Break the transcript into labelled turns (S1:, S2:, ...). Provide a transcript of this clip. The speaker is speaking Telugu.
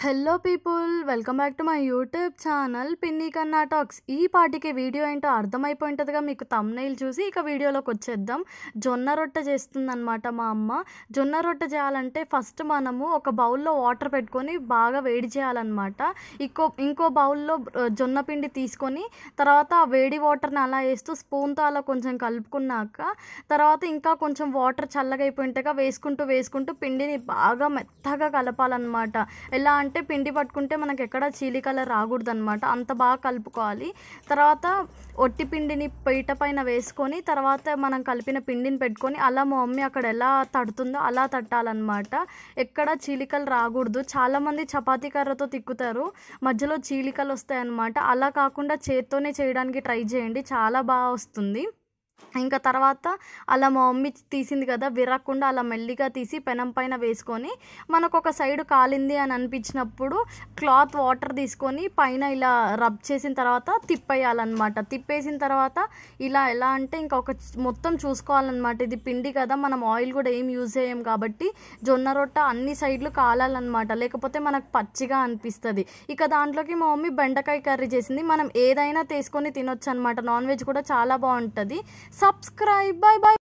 S1: Hello people, welcome back to my YouTube channel పిన్ని కన్నా టాక్స్. ఈ పాటికి వీడియో ఏంటో అర్థమైపోయి ఉంటుందిగా మీకు థంబ్నెయిల్ చూసి. ఇక వీడియోలోకి వచ్చేద్దాం. జొన్న రొట్టె చేస్తుందన్నమాట మా అమ్మ. జొన్న రొట్టె చేయాలంటే ఫస్ట్ మనము ఒక బౌల్లో వాటర్ పెట్టుకొని బాగా వేడి చేయాలన్నమాట. ఇంకో బౌల్లో జొన్న పిండి తీసుకొని తర్వాత ఆ వేడి వాటర్ని అలా వేస్తూ స్పూన్తో అలా కొంచెం కలుపుకున్నాక తర్వాత ఇంకా కొంచెం వాటర్ చల్లగా అయిపోయింటగా వేసుకుంటూ పిండిని బాగా మెత్తగా కలపాలన్నమాట. ఎలా అంటే పిండి పట్టుకుంటే మనకి ఎక్కడ చీలి కలర్ రాకూడదు అనమాట, అంత బాగా కలుపుకోవాలి. తర్వాత ఒట్టి పిండిని పీట పైన వేసుకొని తర్వాత మనం కలిపిన పిండిని పెట్టుకొని అలా మా మమ్మీ అక్కడ ఎలా తడుతుందో అలా తట్టాలన్నమాట. ఎక్కడ చీలికలు రాకూడదు. చాలామంది చపాతీ కర్రతో తిక్కుతారు, మధ్యలో చీలికలు వస్తాయన్నమాట. అలా కాకుండా చేత్తోనే చేయడానికి ట్రై చేయండి, చాలా బాగా వస్తుంది. ఇంకా తర్వాత అలా మా మమ్మీ తీసింది కదా, విరగకుండా అలా మెల్లిగా తీసి పెనం పైన వేసుకొని మనకు ఒక సైడ్ కాలింది అని అనిపించినప్పుడు క్లాత్ వాటర్ తీసుకొని పైన ఇలా రబ్ చేసిన తర్వాత తిప్పేయాలన్నమాట. తిప్పేసిన తర్వాత ఇలా ఎలా అంటే ఇంకా మొత్తం చూసుకోవాలన్నమాట. ఇది పిండి కదా, మనం ఆయిల్ కూడా ఏం యూజ్ చేయం కాబట్టి జొన్న రొట్టె అన్ని సైడ్లు కాలాలన్నమాట, లేకపోతే మనకు పచ్చిగా అనిపిస్తుంది. ఇక దాంట్లోకి మా మమ్మీ బెండకాయ కర్రీ చేసింది. మనం ఏదైనా తీసుకొని తినొచ్చు అనమాట. నాన్ వెజ్ కూడా చాలా బాగుంటుంది. సబ్స్క్రైబ్. Bye bye.